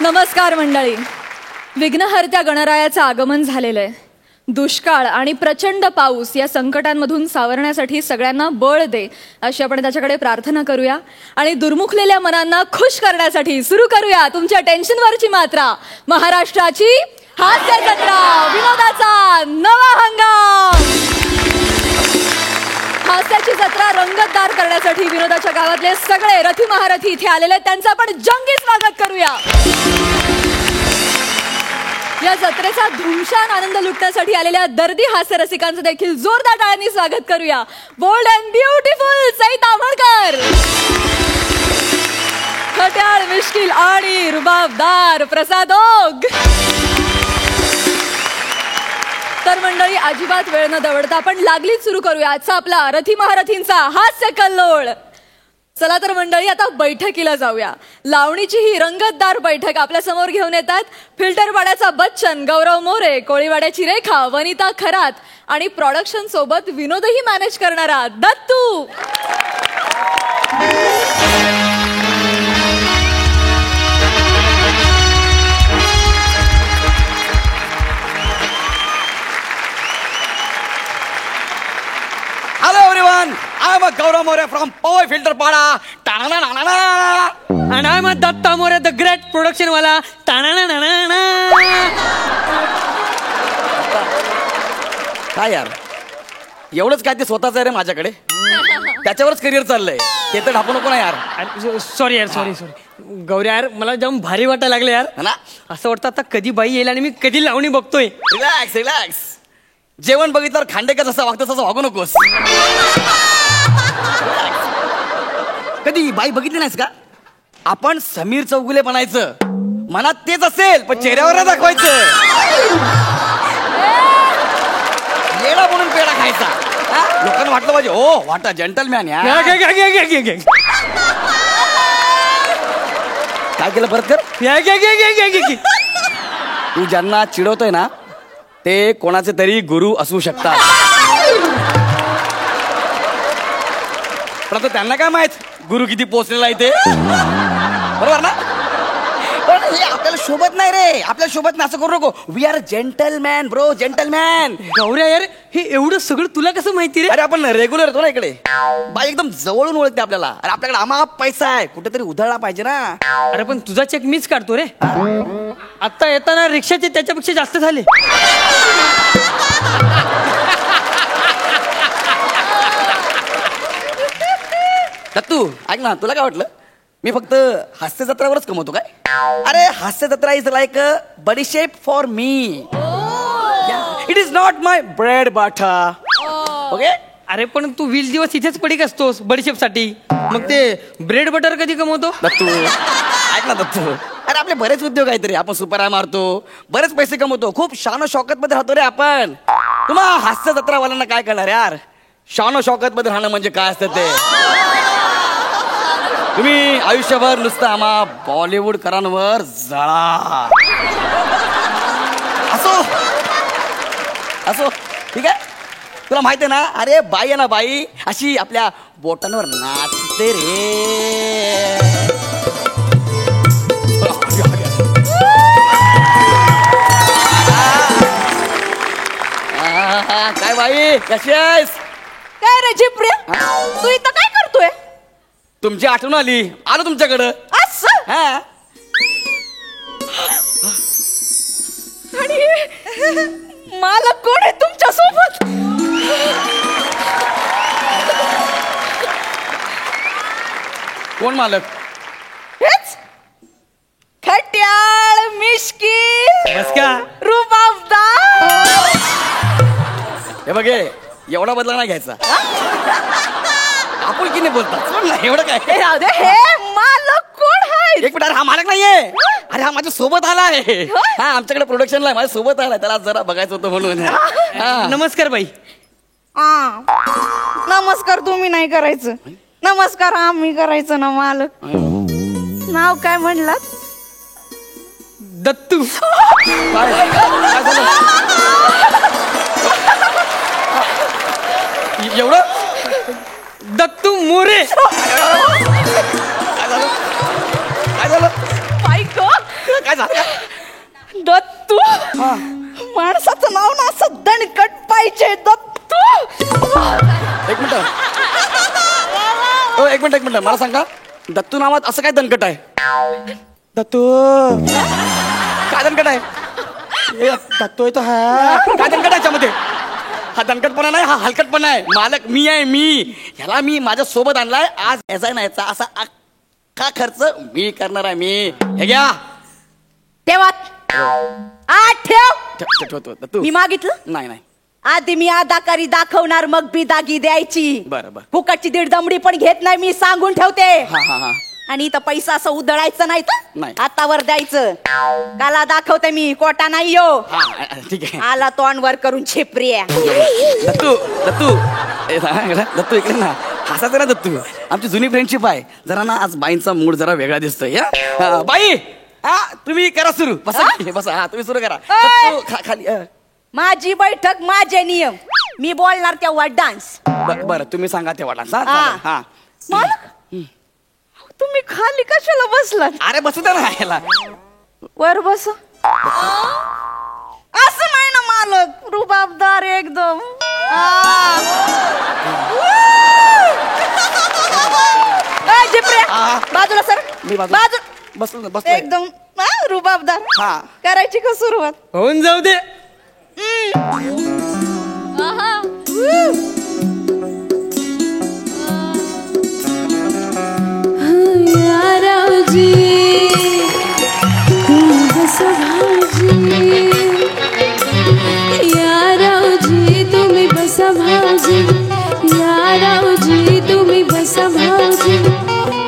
नमस्कार मंडळी. विघ्नहर्त्या गणरायाचं आगमन झालेलं आहे. दुष्काळ आणि प्रचंड पाऊस या संकटांमधून सावरण्यासाठी सगळ्यांना बळ दे अशी आपण त्याच्याकडे प्रार्थना करूया आणि दुर्मुखलेल्या मनांना खुश करण्यासाठी सुरू करूया तुमच्या टेन्शनवरची मात्रा. महाराष्ट्राची हास्य जत्रा, विनोदाचा नवा हंगाम. हास्याची जत्रा रंगतदार करण्यासाठी विनोदाच्या गावातले सगळे रथी महारथी इथे आलेले आहेत. त्यांचं आपण जंगी स्वागत करूया. या जत्रेचा धुमशान आनंद लुटण्यासाठी आलेल्या दर्दी हास्य रसिकांचं देखील जोरदार टाळ्यांनी स्वागत करूया. Bold and beautiful Sai Tamhankar, खट्याळ मिश्किल आणि रुबाबदार प्रसाद ओग. तर मंडळी, अजिबात वेळ न दवडता आपण लागलीच सुरू करूया आजचा आपला रथी महारथींचा हास्य कल्लोळ. चला तर मंडळी, आता बैठकीला जाऊया. लावणीची ही रंगतदार बैठक आपल्या समोर घेऊन येतात फिल्टरवाड्याचा बच्चन गौरव मोरे, कोळीवाड्याची रेखा वनिता खरात आणि प्रोडक्शन सोबत विनोदही मॅनेज करणारा Dattu. Hello everyone, I am Gaurav More from Power Filter Pada. And I am Datta More, the great production wala. काय यार, एवढंच काय ते स्वतःच आहे रे माझ्याकडे, त्याच्यावरच करिअर चाललंय. ते तर ढापू नको ना यार. सॉरी यार, सॉरी. गौरी यार, मला जाम भारी वाटायला लागलं यार. ना असं वाटतं आता कधी बाई येईल आणि मी कधी लावणी बघतोय. Relax relax. जेवण बघितल्यावर खांडेकर जसं वागतं तसं वागू नकोस. कधी बाई बघितली नाहीस का? आपण समीर चौगुले बनायचं, मनात तेच असेल पण चेहऱ्यावर नाही दाखवायचं. येडा म्हणून पेढा खायचा. लोकांना वाटलं पाहिजे ओ वाटा जेंटलमॅन. काय केलं परत कर. तू ज्यांना चिडवतोय ना ते कोणाचे तरी गुरु असू शकतात. पण आता त्यांना काय माहित गुरु किती पोचलेला आहे ते, बरोबर ना? पण हे आपल्याला शोभत नाही रे, आपल्याला शोभत नाही. असं करू नको. We are gentleman bro, gentleman. Gaurya यार, हे एवढं सगळं तुला कसं माहिती रे? अरे आपण रेग्युलर होतो ना इकडे. बाई एकदम जवळून ओळखते आपल्याला. अरे आपल्याकडे आमाप पैसा आहे, कुठेतरी उधळला पाहिजे ना. अरे पण तुझा चेक मीच काढतो रे. आता येताना रिक्षाचे त्याच्यापेक्षा जास्त झाले. दत्तू ऐक ना, तुला काय वाटलं मी फक्त हास्य जत्रावरच कमवतो काय? अरे हास्य जत्रा इज लाईक अ बडीशेप for me. It is not my bread butter. Okay. अरे पण तू 20 दिवस इथेच पडीक असतोस बडीशेप साठी, मग ते ब्रेड बटर कधी कमवतो? दत्तू ऐक ना दत्तू, अरे आपले बरेच उद्योग आहेत रे. आपण सुपरा मारतो, बरेच पैसे कमवतो, खूप शान शौकत मध्ये राहतो रे आपण. तुम्हा हास्य जत्रावाल्यांना काय करणार यार? शान शौकत मध्ये राहणं म्हणजे काय असतं ते. तुम्ही आयुष्यभर नुसतं आम्हा बॉलिवूड करांवर जळा. असो असो, ठीक आहे. तुला माहिती आहे ना, अरे बाई आहे ना, बाई अशी आपल्या बोटांवर नाचते रे. काय बाई, कशी आहेस? काय रे झिपरे, तू इथं काय करतोय? तुमची आठवण आली, आलो तुमच्याकडं. असं? हा. आणि मला कोण आहे तुमच्या सोबत? कोण मालक? हेच खट्याळ मिश्किल बस का? रुबाबदार. हे बघे, एवढा बदला नाही घ्यायचा. आपण की नाही बोलतात एवढं काय. हे मालक कोण आहे? एक मिनिट, अरे हा मालक नाहीये. अरे हा माझ्या सोबत आलाय. हा आमच्याकडे प्रोडक्शनला माझ्या सोबत आलाय. त्याला जरा बघायचं होतं म्हणून. नमस्कार बाई. नमस्कार तुम्ही नाही करायचं, नमस्कार आम्ही करायचं ना. मालक नाव काय म्हणलात? दत्तू. काय झालं? एवढं दत्तू मोरे. काय झालं? बायको काय मिनिट मला सांगा, दत्तू नावात असं काय दणकट आहे? दत्तू काय दणकट आहे? दत्तू आहे तो हा काय दणकट आहे याच्यामध्ये? हा दणकटपणा नाही, हा हलकटपणा आहे. मालक मी आहे, मी. ह्याला मी माझ्या सोबत आणलाय. आज याचा नाही याचा असा अख्खा खर्च मी करणार आहे. मी हे घ्या ठेवा. ठेवतो दत्तू. मी मागितलं नाही नाही. आधी मी अदाकारी दाखवणार, मग बिदागी द्यायची. बरं. फुकटची दीड दमडी पण घेत नाही मी, सांगून ठेवते. हा. आणि इथं पैसा असं उधळायचं नाही तर नाही. हातावर द्यायचं. काला दाखवते मी, कोटा नाही यो. हा ठीक आहे. आला तोंड वर करून छेपरी. दत्तू इकडे ना. हसायचं ना दत्तू, आमची जुनी फ्रेंडशिप आहे. जरा ना आज बाईंचा मूड जरा वेगळा दिसतोय. बाई हा तुम्ही करा सुरू. बसा हा तुम्ही सुरू करा. खाली माझी बैठक, माझे नियम. मी बोलणार तेव्हा डान्स. बरं तुम्ही सांगा तेव्हा डान्स. हा तुम्ही खाली कशाला बसलात? अरे बसू द्या ना याला. वर बस. असं नाही ना मालक, रुबाबदार एकदम. बाजूला सर. बाजू बसलो एकदम रुबाबदार. हा. करायची का सुरुवात? होऊन जाऊ दे. तुम्ही बसा भाऊजी, या रावजी तुम्ही बसा भाऊजी,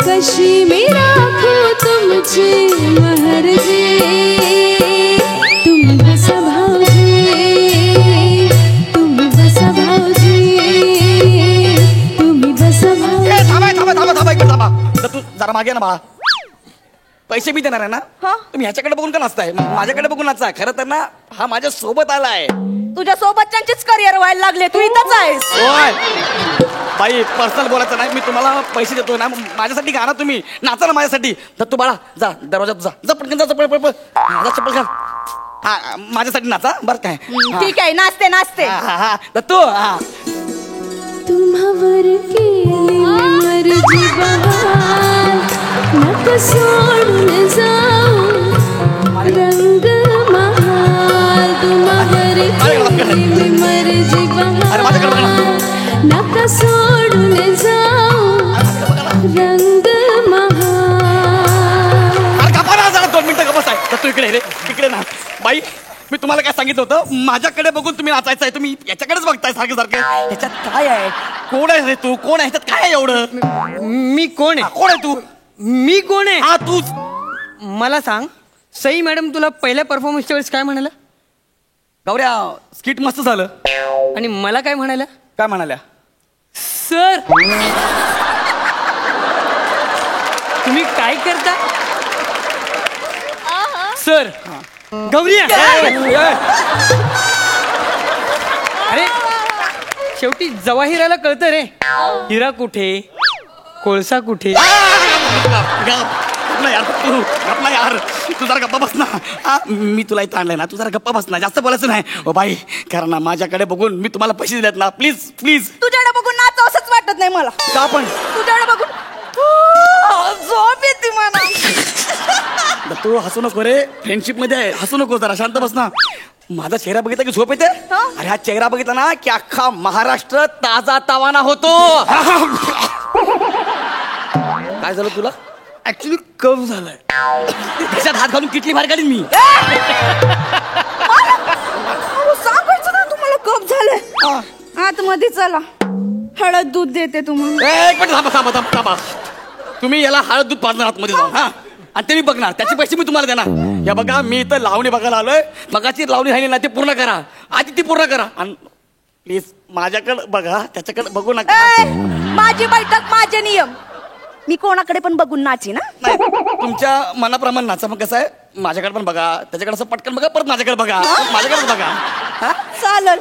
कशी मी राखू तुमची महरजी. तुम्ही बसा भाऊजी, तुम्ही बसा भाऊजी, तुम्ही बसा भाऊजी. थांबा तू जरा मागे ना बा. पैसे मी देणार आहे ना. तुम्ही ह्याच्याकडे बघून का नाचताय? माझ्याकडे बघून नाचता. खरं तर ना हा माझ्या सोबत आलाय. तुझ्या सोबतच्यांचीच करिअर व्हायला लागले, तू इथंच आहेस. बाई पर्सनल बोलायचं नाही. मी तुम्हाला पैसे देतोय ना, माझ्यासाठी गा ना, तुम्ही नाचा ना माझ्यासाठी. दत्तू बाळा जा दरवाजात जा पटकन जा. चप्पल घाल. हा माझ्यासाठी नाचा बरं काय. ठीक आहे, नाचते. दत्तू तुम्हावर केली मर्जी बहार, नको सोडून जाऊ रंग महाल. तुम्हावर केली मर्जी बहार, नको सोडून जाऊ रंग महाल. जरा 2 मिनिटं गप्प आहे. दत्तू इकडे ना. बाई मी तुम्हाला काय सांगितलं होतं, माझ्याकडे बघून तुम्ही नाचायचं आहे. तुम्ही याच्याकडेच बघताय सारखं. ह्याच्यात काय आहे? कोण आहे रे तू? कोण आहे ह्याच्यात? काय आहे एवढं? मी कोण आहे? कोण आहे तू? मी कोण आहे? हा तूच. मला सांग, सई मॅडम तुला पहिल्या परफॉर्मन्सच्या वेळेस काय म्हणाल्या? गौऱ्या स्किट मस्त झालं. आणि मला काय म्हणाल्या? काय म्हणाल्या? सर तुम्ही काय करता? सर गौरी अरे शेवटी जवाहिराला कळतं रे, हिरा कुठे कोळसा कुठे. यार तू जरा गप्पा बस ना. मी तुला इथं आणलंय ना, तू जरा गप्पा बस ना. जास्त बोलायचं नाही. ओ बाई कारण ना माझ्याकडे बघून मी तुम्हाला पैसे दिलेत ना. प्लीज तुझ्याकडे बघून नाच असंच वाटत नाही मला. का पण तुझ्याकडे बघून झोप येते मला. तू हसू नको रे, फ्रेंडशिप मध्ये आहे. हसू नको, जरा शांत बस ना. माझा चेहरा बघितला की झोप येते. अरे हा चेहरा बघितला ना की अख्खा महाराष्ट्र ताजा तावाना होतो. काय झालं तुला? ऍक्च्युली कफ झालाय. त्याच्यात हात घालून किटली बाहेर काढीन मी. सांगायचं ना तुम्हाला कप झालंय. आतमध्ये चला, हळद दूध देते तुम्हाला. एक मिनिट थांबा. तुम्ही याला हळद दूध पाजणार आतमध्ये जाऊन. हा आणि ते मी बघणार, त्याचे पैसे मी तुम्हाला देणार. या बघा मी इथं लावणी बघायला आलोय. मगाची लावणी राहिली ना ती पूर्ण करा. आधी ती पूर्ण करा. आणि प्लीज माझ्याकडे बघा, त्याच्याकडे बघू नका. माझी बैठक, माझे नियम. मी कोणाकडे पण बघून नाची ना. नाही तुमच्या मनाप्रमाणे नाचा. मग कसं आहे, माझ्याकडे पण बघा, त्याच्याकडे असं पटकन बघा, परत माझ्याकडे बघा, माझ्याकडे बघा. चालेल.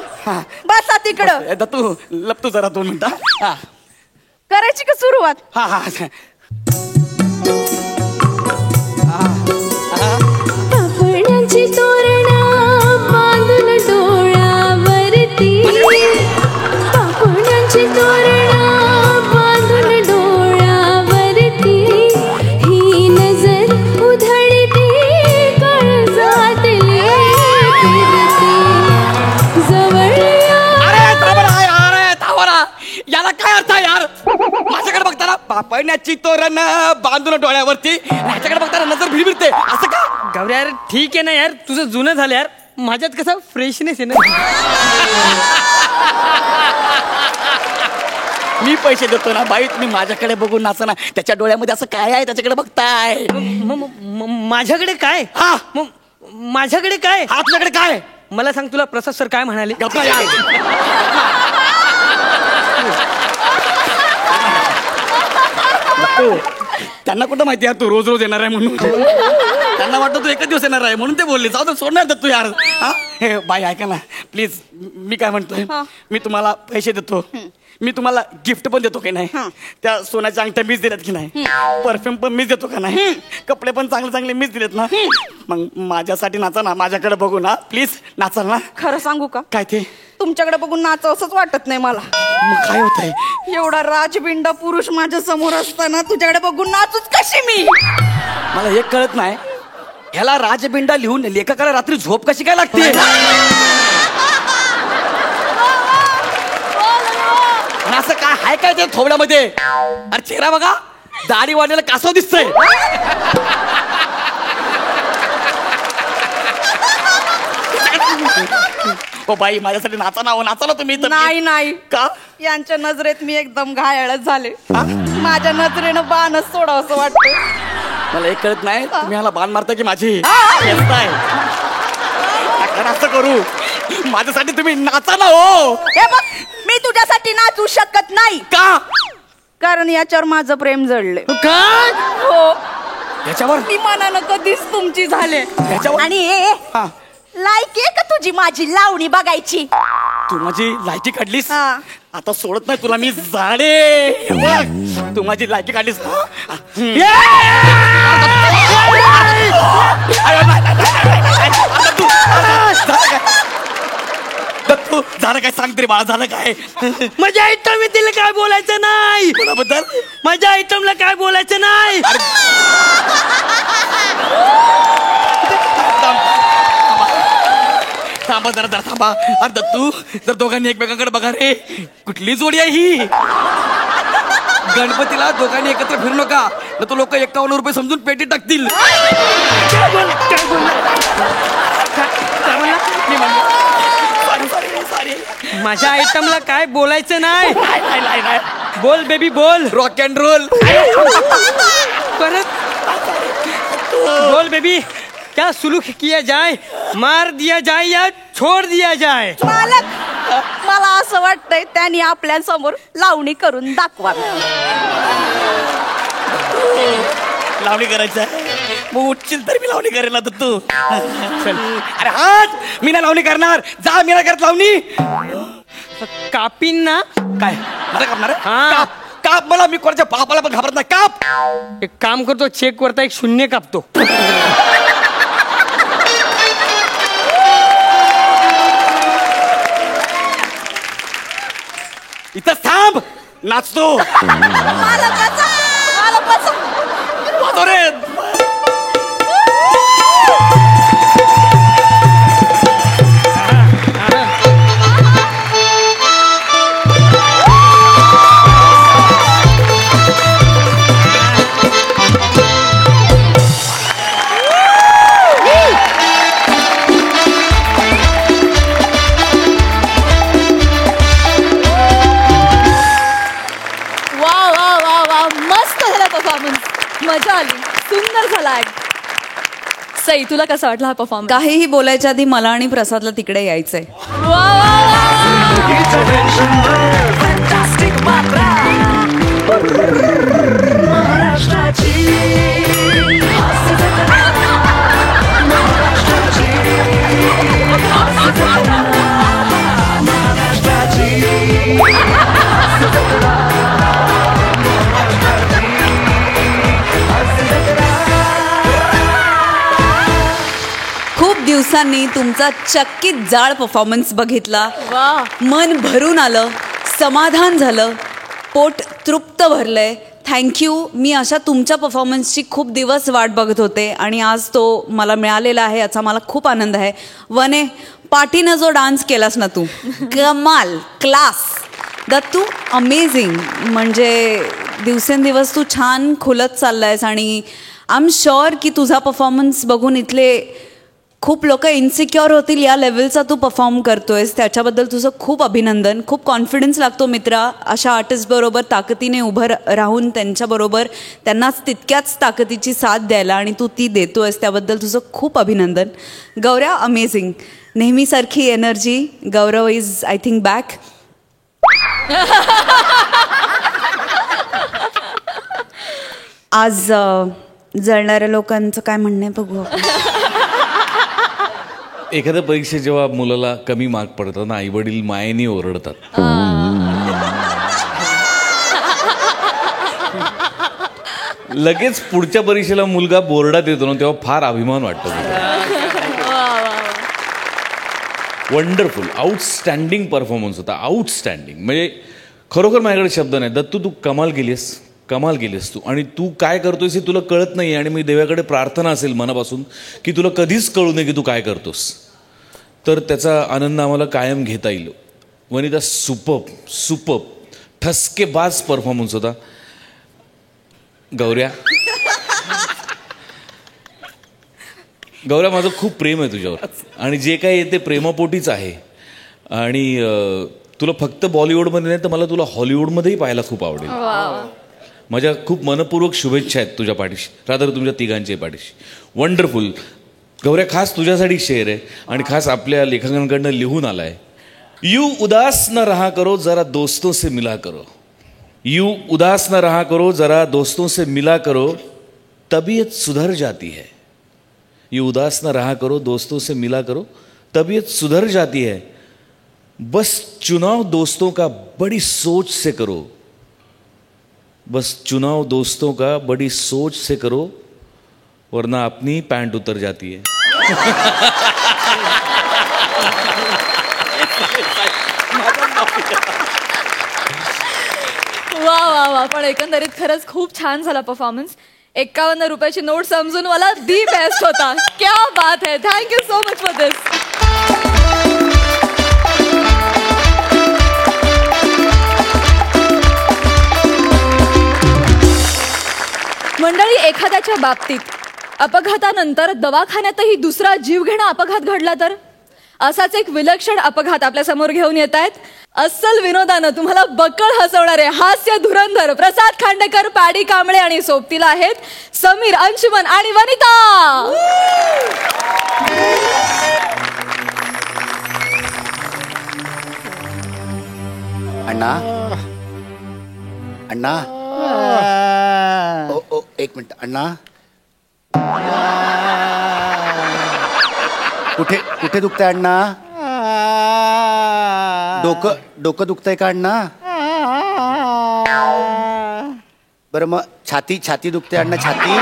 बसा तिकडं. दत्तू लपतो जरा 2 मिनिटं. हा करायची का सुरुवात? हा पापण्याची तोरणा बांधून डोळ्यावरती, पापण्याची तोरणा बांधून डोळ्यावरती, पापण्याची तोरण बांधून डोळ्यावरती ह्याच्याकडे बघताना नजर भिरभिरते असं का? गौऱ्या यार ठीक आहे ना यार, तुझं जुनं झालं यार, माझ्यात कसा फ्रेशनेस आहे ना. मी पैसे देतो ना बाई, तुम्ही माझ्याकडे बघून नाचा ना. त्याच्या डोळ्यामध्ये असं काय आहे त्याच्याकडे बघताय? माझ्याकडे काय? हा मग माझ्याकडे काय? हा तुझ्याकडे काय? मला सांग, तुला प्रसाद सर काय म्हणाले? गप्पा यार. त्यांना कुठं माहिती यार तू रोज रोज येणार आहे म्हणून. त्यांना वाटतं तू एकच दिवस येणार आहे म्हणून ते बोलले. जाऊ दे, सोडणार तर तू यार. हा हे बाई ऐका ना प्लीज, मी काय म्हणतोय, मी तुम्हाला पैसे देतो, मी तुम्हाला गिफ्ट पण देतो की नाही, त्या सोन्याच्या अंगठ्या मीच दिल्यात की नाही, परफ्यूम पण मीच देतो का नाही, कपडे पण चांगले चांगले मीच दिलेत ना. मग माझ्यासाठी नाचा ना, माझ्याकडे बघू ना प्लीज, नाचाल ना? खरं सांगू का, काय ते? तुमच्याकडे बघून नाचावं असंच वाटत नाही मला. मग काय होतंय? एवढा राजबिंडा पुरुष माझ्या समोर असताना तुझ्याकडे बघून नाचूच कशी मी? मला एक कळत नाही, ह्याला राजबिंडा लिहून लेखकाला रात्री झोप कशी काय लागते? आणि असं काय हाय काय ते थोबड्यामध्ये? अरे चेहरा बघा, दाढी वाढलेला कासव दिसतंय. ओ बाई माझ्यासाठी नाचा ना, नाचा ना तुम्ही. नाही नाही का? यांच्या नजरेत मी एकदम घायाळच झाले. माझ्या नजरेनं बाणच सोडावं असं वाटतं. मला एक कळत नाही, तुम्ही ह्याला बाण मारता की माझी खेचताय? असं करू, माझ्यासाठी तुम्ही नाचा ना. हो हे बघ, मी तुझ्यासाठी नाचू शकत नाही. का? कारण याच्यावर माझं प्रेम जडले. काय? हो, याच्यावर मी मनानं कधीच तुमची झाले. याच्यावर आणि हा, लायकी आहे का तुझी माझी लावणी बघायची? तू माझी लायकी काढलीस, हा. आता सोडत नाही तुला मी. जाडे बघ, तू माझी लायकी काढलीस. तू झालं काय? सांग तरी बाळा, झालं काय? माझ्या आयटम तिला काय बोलायचं नाही. कोणाबद्दल? माझ्या आयटमला काय बोलायचं नाही. थांबा जरा जरा थांबा. अरे दत्तू, जर दोघांनी एकमेकांकडे बघा रे, कुठली जोडी आहे ही? गणपतीला दोघांनी एकत्र फिरू नका, न तो लोक 51 रुपये समजून पेटी टाकतील. माझ्या आयटमला काय बोलायचं नाही. बोल बेबी बोल. Rock and roll. परत बोल बेबी. क्या सुलूक किया जाए, मार दिया जाए या छोड़ दिया जाए? मालक, मला असं वाटतंय त्यांनी आपल्या समोर लावणी करून दाखवा. लावणी करायचं मग उठशील तर मी लावणी करेल ना दत्तू. अरे हाच, मी नाही लावणी करणार. जा, मी नाही करत लावणी. कापीन ना. काय मला कापणार? हा. काप काप मला. मी कोणाच्या बापाला पण घाबरत नाही. काप. एक काम करतो, चेक वरता एक शून्य कापतो. इथं थांब, नाचतो. मालक बसा, मालक बसा. वाजव रे. मजा आली, सुंदर झाला. सई, तुला कसा वाटला हा परफॉर्मन्स? काहीही बोलायच्या आधी मला आणि प्रसादला तिकडे यायचंय. खूप दिवसांनी तुमचा चक्कीत जाळ परफॉर्मन्स बघितला. मन भरून आलं, समाधान झालं, पोट तृप्त भरलंय. थँक्यू. मी अशा तुमच्या परफॉर्मन्सची खूप दिवस वाट बघत होते आणि आज तो मला मिळालेला आहे, याचा मला खूप आनंद आहे. वने, पाठीनं जो डान्स केलास ना तू, कमाल, क्लास. दत्तू, अमेझिंग. म्हणजे दिवसेंदिवस तू छान खुलत चाललायस आणि आय एम शुअर की तुझा परफॉर्मन्स बघून इथले खूप लोक इन्सिक्युअर होतील या लेवलचा तू परफॉर्म करतोयस. त्याच्याबद्दल तुझं खूप अभिनंदन. खूप कॉन्फिडन्स लागतो मित्रा अशा आर्टिस्टबरोबर ताकदीने उभं राहून त्यांच्याबरोबर त्यांनाच तितक्याच ताकदीची साथ द्यायला आणि तू ती देतोयस त्याबद्दल तुझं खूप अभिनंदन. गौऱ्या अमेझिंग. नेहमीसारखी energy. Gaurav is I think back. आज जळणाऱ्या लोकांचं काय म्हणणं आहे बघू आपण. एखाद्या परीक्षेत जेव्हा मुलाला कमी मार्क पडतात ना आई वडील मायेने ओरडतात. लगेच पुढच्या परीक्षेला मुलगा बोर्डात येतो ना तेव्हा फार अभिमान वाटतो. वंडरफुल आउटस्टँडिंग परफॉर्मन्स होता. आउटस्टँडिंग म्हणजे खरोखर माझ्याकडे शब्द नाही. दत्तू तू कमाल केलीस तू. आणि तू काय करतोयस हे तुला कळत नाही. आणि मी देवाकडे प्रार्थना असेल मनापासून की तुला कधीच कळू नये की तू काय करतोस. तर त्याचा आनंद आम्हाला कायम घेता येईल. वनिता सुपर्ब ठसकेबाज परफॉर्मन्स होता. गौऱ्या माझं खूप प्रेम आहे तुझ्यावर आणि जे काही आहे ते प्रेमापोटीच आहे. आणि तुला फक्त बॉलिवूडमध्ये नाही तर मला तुला हॉलिवूडमध्येही पाहायला खूप आवडेल. माझ्या खूप मनपूर्वक शुभेच्छा आहेत तुझ्या पाठीशी. रादर तुमच्या तिघांच्या पाठीशी. वंडरफुल. गौऱ्या खास तुझ्यासाठी शेअर आहे आणि खास आपल्या लेखकांकडनं लिहून आला आहे. यू उदास न रहा करो जरा दोस्तों से मिला करो. यू उदास न रहा करो जरा दोस्तों से मिला करो तबीयत सुधर जाती है. यू उदास न रहा करो दोस्तों से मिला करो तबीयत सुधर जाती है. बस चुनाव दोस्तों का बड़ी सोच से करो. बस चुनाव दोस्तों का बड़ी सोच से करो वरना अपनी पैंट उतर जाती है. वा. पण एकंदरीत खरंच खूप छान झाला परफॉर्मन्स. 51 रुपयाची नोट समजून मला दी बेस्ट होता. क्या बात है. थँक्यू सो मच फॉर दिस. मंडळी एखाद्याच्या बाबतीत अपघातानंतर दवाखान्यातही दुसरा जीवघेणा अपघात घडला तर असाच एक विलक्षण अपघात आपल्या समोर घेऊन येत आहेत. अस्सल विनोदानं तुम्हाला बक्कळ हसवणारे हास्य धुरंधर प्रसाद खांडेकर, पॅडी कांबळे आणि सोबतीला आहेत समीर, अंशुमन आणि वनिता. अण्णा ओ एक मिनिट अण्णा. कुठे दुखतंय अण्णा? डोकं दुखतंय का अण्णा? बरं मग छाती दुखते अण्णा? छाती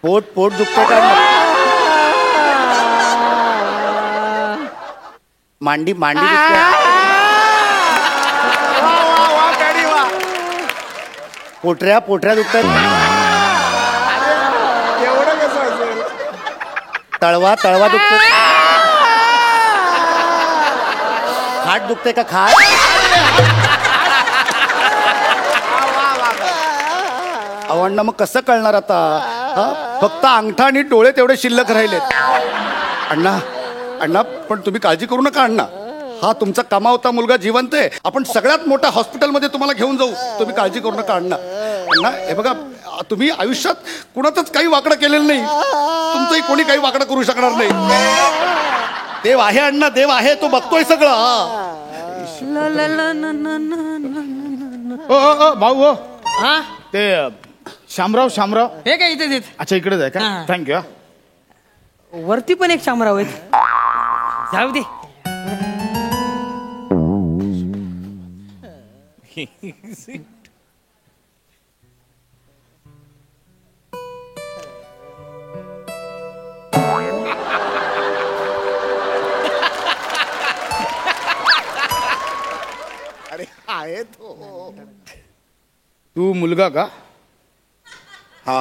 पोट दुखतंय का अण्णा? मांडी दुखते? पोटऱ्या दुखतायत? तळवा दुखतो? खाट दुखते का? खाट अण्णा मग कसं कळणार आता? फक्त अंगठा आणि डोळे तेवढे शिल्लक राहिलेत. अण्णा पण तुम्ही काळजी करू नका अण्णा. हा तुमचा कमावता मुलगा जिवंत आहे. आपण सगळ्यात मोठ्या हॉस्पिटलमध्ये तुम्हाला घेऊन जाऊ. तुम्ही काळजी करू नका अण्णा. हे बघा तुम्ही आयुष्यात कुणातच काही वाकडं केलेलं नाही. तुमचंही कोणी काही वाकडं करू शकणार नाही. देव आहे अण्णा, देव आहे. तो बघतोय सगळं. भाऊ हो ते शामराव हे काय इथे अच्छा इकडेच आहे का? थँक्यू. वरती पण एक शामराव आहेत. जाऊ दे. अरे आहे तो. तू मुलगा का? हा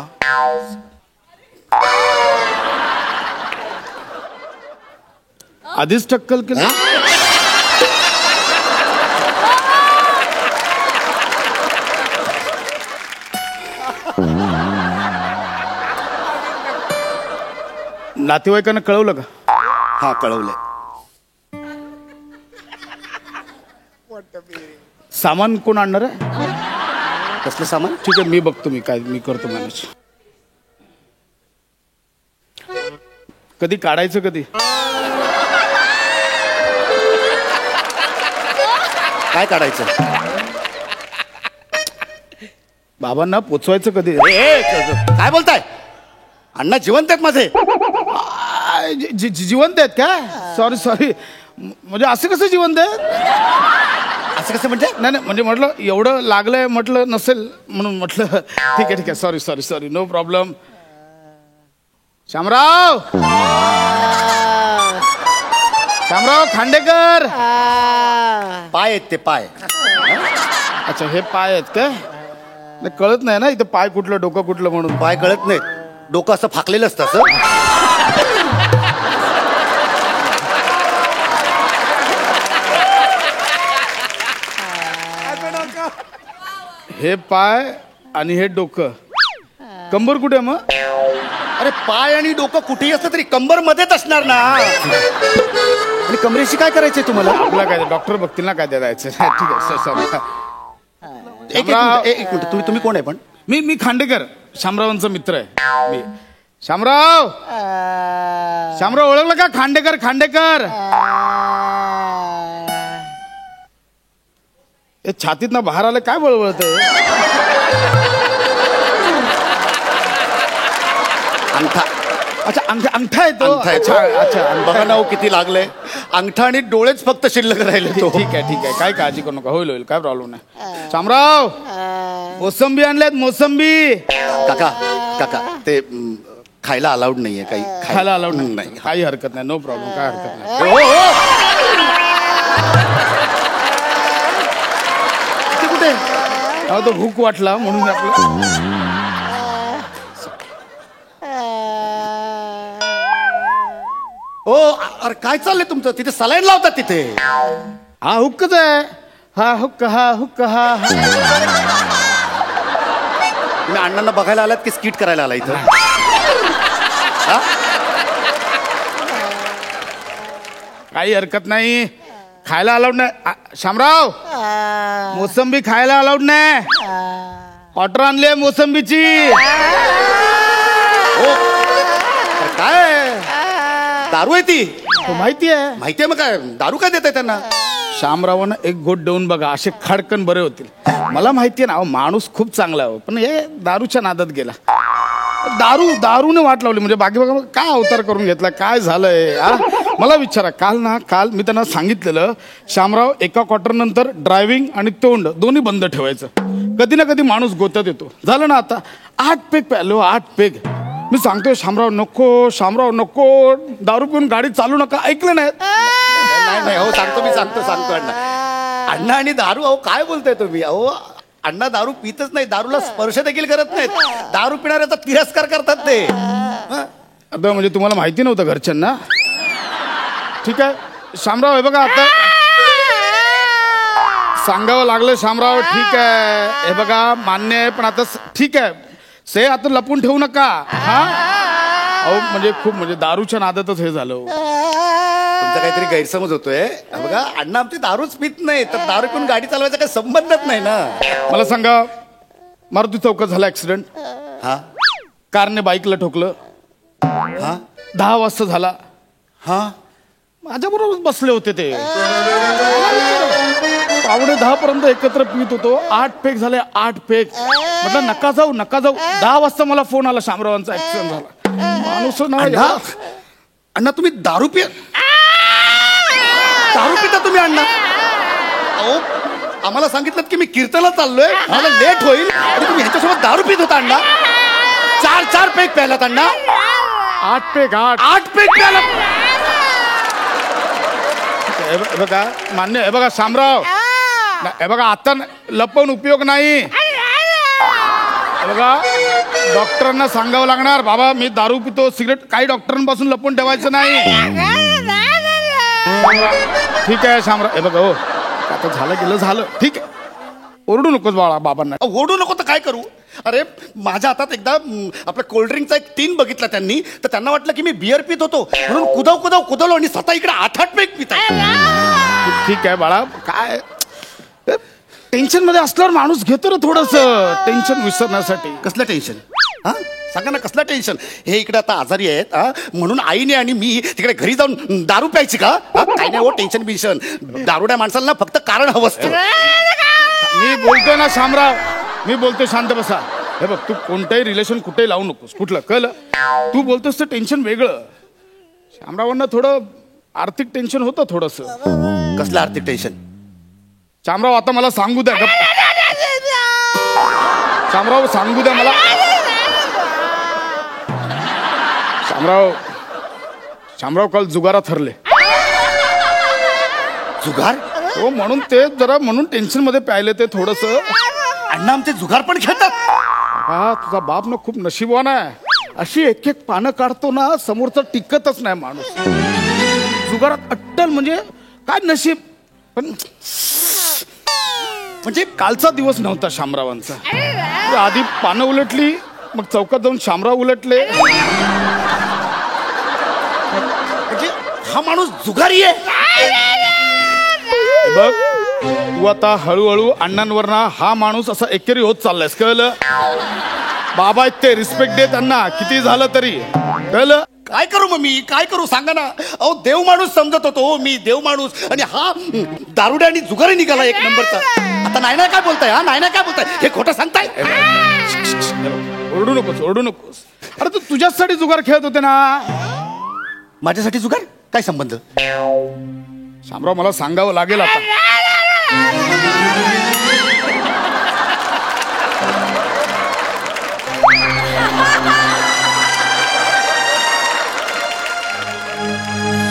आधीच टक्कल केलं? नातेवाईकांना कळवलं का? हा कळवलंय. सामान कोण आणणार आहे? कसलं सामान? ठीक आहे, मी बघतो, मी करतो मॅनेज. कधी काढायचं कधी? काय काढायचं? बाबांना पोचवायचं कधी? काय बोलताय? अण्णा जिवंत आहेत माझे. जिवंत आहेत का? सॉरी म्हणजे असं कसं जिवंत आहेत? असं कसं म्हणजे? नाही म्हणजे म्हटलं एवढं लागलंय, म्हटलं नसेल म्हणून म्हटलं. ठीक आहे sorry no problem. Shamrao Khandekar. पाय आहेत ते, पाय. अच्छा, हे पाय आहेत का? कळत नाही ना इथं पाय कुठलं डोकं कुठलं म्हणून. पाय कळत नाहीत, डोकं असं फाकलेलं असतं असं. हे पाय आणि हे डोकं. कंबर कुठे मग? अरे पाय आणि डोकं कुठेही असलं तरी कंबर मध्येच असणार ना. आणि कमरेशी काय करायचंय तुम्हाला? आपला काय डॉक्टर बघतील ना काय द्यायचं. ठीक आहे सॉरी. एक मिनिट, तुम्ही कोण आहे पण? मी खांडेकर, शामरावांचा मित्र आहे मी. शामराव ओळखलं का? खांडेकर. हे छातीत ना बाहेर आलं काय बळबळत? अंगठा. अच्छा अंगठा आहे तो. अच्छा बघा ना, किती लागलंय. अंगठा आणि डोळेच फक्त शिल्लक राहिले. ठीक आहे काय काळजी करू नका, होईल काय प्रॉब्लेम नाही. शामराव मोसंबी आणल्यात, मोसंबी. काका ते खायला अलाउड नाहीये. काही खायला अलाउड नाही? काही हरकत नाही, नो प्रॉब्लेम, काय हरकत नाही. कुठे तो भूक वाटला म्हणून आपलं. हो अरे काय चाललंय तुमचं? तिथे सलाईन लावतात तिथे. हा हुक्कच आहे. हा हुक्क. तुम्ही अण्णांना बघायला आलात की स्किट करायला आला इथं? काही हरकत नाही, खायला अलाउड नाही. शामराव मोसंबी खायला अलाउड नाही. ऑर्डर आणली मोसंबीची. काय दारू आहे ती? माहिती आहे मग काय दारू काय देत आहे त्यांना? शामरावानं एक गोट देऊन बघा, असे खडकन बरे होतील. मला माहितीये ना, माणूस खूप चांगला आहे, पण हे दारूच्या नादात गेला. दारूने वाट लावली. म्हणजे बाकी बघा काय अवतार करून घेतला, काय झालंय? मला विचारा. काल मी त्यांना सांगितलेलं, शामराव एका क्वार्टर नंतर ड्रायव्हिंग आणि तोंड दोन्ही बंद ठेवायचं. कधी ना कधी माणूस गोत्यात येतो. झालं ना, आता 8 पेग प्यालो, 8 पेग. मी सांगतोय शामराव नको दारू पिऊन गाडी चालू नका. ऐकलं नाही. नाही हो, मी सांगतो अण्णा आणि दारू. अहो काय बोलताय तुम्ही? अहो अण्णा दारू पितच नाही, दारूला स्पर्श देखील करत नाहीत. दारू पिणाऱ्याचा तिरस्कार करतात ते. आता म्हणजे तुम्हाला माहिती नव्हतं घरच्यांना? ठीक आहे शामराव, हे बघा आता सांगावं लागलं. शामराव ठीक आहे, हे बघा मान्य आहे, पण आता ठीक आहे से आता लपून ठेवू नका. अहो म्हणजे दारूच्या नादातच हे झालं. तुमचा काहीतरी गैरसमज होतोय. बघा अण्णा आमची दारूच पित नाही, तर दारू पिऊन गाडी चालवायचा काही संबंधच नाही ना. मला सांगा, मारुती चौकात झाला ऍक्सिडेंट. कारने बाईकला ठोकलं. 10 वाजता झाला. माझ्या बरोबर बसले होते ते. 9:45 पर्यंत एकत्र पित होतो. 8 पेग झाले, 8 पेग. म्हटलं नका जाऊ. 10 वाजता मला फोन आला, शामरावांचा ऍक्सिडेंट झाला. माणूस अण्णा तुम्ही दारू पिता तुम्ही अण्णा? अहो आम्हाला सांगितलं की मी कीर्तनला चाललोय, मला लेट होईल, आणि तुम्ही ह्याच्यासोबत दारू पित होता अण्णा. 4 पेग प्यायलात अण्णा. 8 पेग 8 पेग प्यायलात. बघा मान्य. हे बघा शामराव, हे बघा आता लपवून उपयोग नाही. बघा डॉक्टरांना सांगावं लागणार, बाबा मी दारू पितो, सिगरेट, काही डॉक्टरांपासून लपवून ठेवायचं नाही. ठीक आहे शामराव. हे बघा हो, आता झालं गेलं झालं, ठीक आहे. ओरडू नकोस बाळा बाबांना. ओढू नको तर काय करू? अरे माझ्या हातात एकदा आपल्या कोल्ड्रिंकचा एक टीन बघितला त्यांनी, तर त्यांना वाटलं की मी बिअर पित होतो म्हणून कुदवलो आणि स्वतः इकडे 8 पेक पित आहे. ठीक आहे बाळा, काय टेन्शन मध्ये असल्यावर माणूस घेतो ना थोडस टेन्शन विसरण्यासाठी. कसलं टेन्शन? हा सांगा ना, कसलं टेन्शन? हे इकडे आता आजारी आहेत म्हणून आईने आणि मी तिकडे घरी जाऊन दारू प्यायची का? काय नाही हो टेन्शन बिन्शन. दारुड्या माणसाला फक्त कारण हवं असतं. मी बोलतोय ना शामराव, मी बोलतोय शांत बसा. हे बघ, तू कोणतंही रिलेशन कुठेही लावू नकोस. कुठलं कळलं? तू बोलतोस तर टेन्शन वेगळं. शामरावांना थोडं आर्थिक टेन्शन होतं थोडस. कसलं आर्थिक टेन्शन? शामराव आता मला सांगू द्या. शामराव सांगू द्या मला. शामराव काल जुगारात हरले. जुगार? हो, म्हणून ते जरा म्हणून टेन्शन मध्ये प्यायले ते थोडस. अण्णा आमचे जुगार पण खेळतात? हा, तुझा बाप ना खूप नशिबवान आहे. अशी एक एक पानं काढतो ना, समोरचं टिकतच नाही माणूस. जुगारात अट्टल म्हणजे काय नशीब. पण म्हणजे कालचा दिवस नव्हता शामरावांचा. आधी पानं उलटली, मग चौकात जाऊन शामराव उलटले. म्हणजे हा माणूस जुगारी आहे? बघ, तू आता हळूहळू अण्णांवर ना हा माणूस असा एकेरी होत चाललायस. कळलं? बाबा आहेत ते, रिस्पेक्ट दे त्यांना किती झालं तरी. कळलं? काय करू मग मी? काय करू सांगा ना. अहो देव माणूस समजत होतो मी, देव माणूस, आणि हा दारुड्या आणि जुगारी निघाला एक नंबरचा. आता नाही काय बोलताय? हा नाही काय बोलताय? हे खोटं सांगताय? ओरडू नकोस. अरे तू तुझ्यासाठी जुगार खेळत होते ना. माझ्यासाठी जुगार? काय संबंध? शामराव मला सांगावं लागेल आता.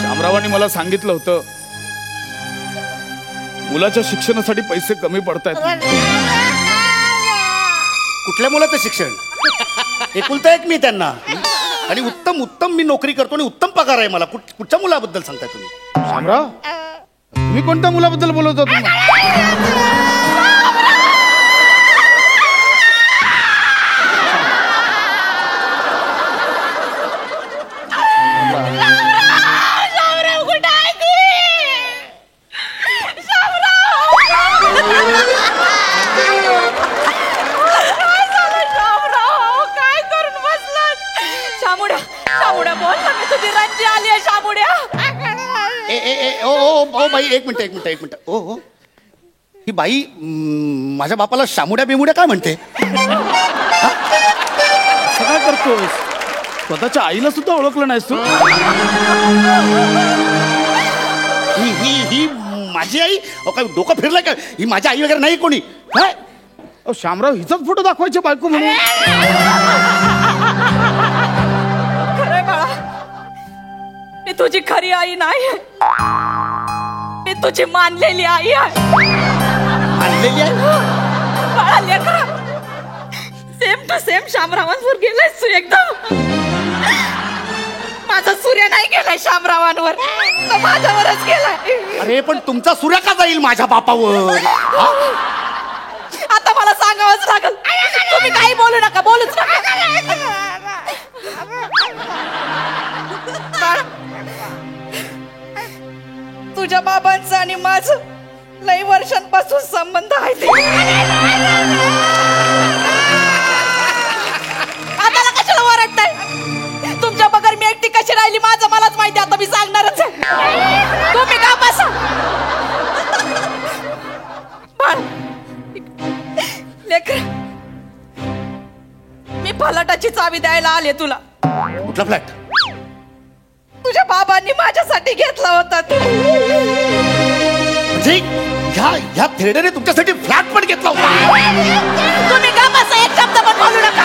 शामरावांनी मला सांगितलं होतं, मुलाच्या शिक्षणासाठी पैसे कमी पडतायत. कुठल्या मुलाचं शिक्षण? एकुलता एक मी त्यांना, आणि उत्तम मी नोकरी करतो आणि उत्तम पगार आहे मला. कुठच्या मुलाबद्दल सांगताय तुम्ही? शामराव, तुम्ही कोणत्या मुलाबद्दल बोलत होता? ओ बाई, एक मिनिट. ओ ही बाई माझ्या बापाला शामुड्या बिमुड्या काय म्हणते? काय करतोस? स्वतःच्या आईला सुद्धा ओळखलं नाहीस तू? ही माझी आई? काय डोकं फिरलंय का? ही माझी आई वगैरे नाही कोणी. काय शामराव हिचाच फोटो दाखवायचे बायको म्हणून? खरंय बाळा, मी तुझी खरी आई नाही, मी तुझी मानलेली आई आहे. मानलेली आहे? बाळा लेकरा, सेम टू सेम शामरावांवर गेलायस तू एकदम. माझा सूर्य नाही गेलाय शामरावांवर, तो माझ्यावरच गेलाय. अरे पण तुमचा सूर्य का जाईल माझ्या बापावर? आता मला सांगावंच लागल. तुम्ही काही बोलू नका, बोलूच नका. तुझ्या बाबांचं आणि माझं लई वर्षांपासून संबंध आहे ते. आता कशाला ओरडताय? तुमच्या बगर मी एकटी कशी राहिली माझं मलाच माहिती. आता मी सांगणारच आहे. तुम्ही का बसा. लेकर, मी फलाटाची चावी द्यायला आले तुला. कुठला फ्लॅट? तुझ्या बाबांनी माझ्यासाठी घेतला होता. ह्या थेरडेने तुमच्यासाठी फ्लॅट पण घेतला होता? तुम्ही का बसा, एक शब्द पण बोलू नका.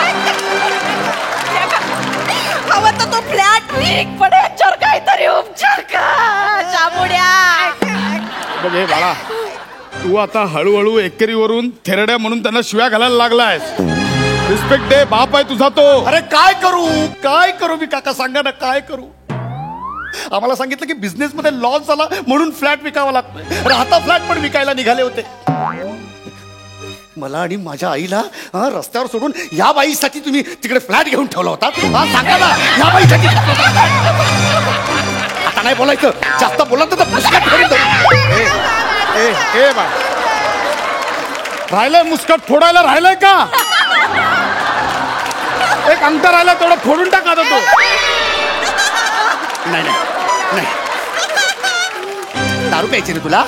हवं तर तो फ्लॅट विक, पण याच्यावर काहीतरी उपचार का शामुड्या. बघ हे बाळा, तू आता हळूहळू एकेरीवरून थेरड्या म्हणून त्यांना शिव्या घालायला लागलायस. रिस्पेक्ट दे, बाप आहे तुझा तो. अरे काय करू मी काका, सांगा ना काय करू? आम्हाला सांगितलं की बिझनेस मध्ये लॉस झाला म्हणून फ्लॅट विकावा लागतोय. राहता फ्लॅट पण विकायला निघाले होते. मला आणि माझ्या आईला रस्त्यावर सोडून या बाईसाठी तुम्ही तिकडे फ्लॅट घेऊन ठेवला होता. सांगा ना, या बाईसाठी. आता नाही बोलायचं, जास्त बोलत तर मुस्कट फोडून देऊ. ए बा, राहिलंय मुस्कट फोडायला, राहिलंय का? एक अंतर राहिला, तेवढं फोडून टाका तो. नाही नाही नाही, दारू प्यायची ना तुला?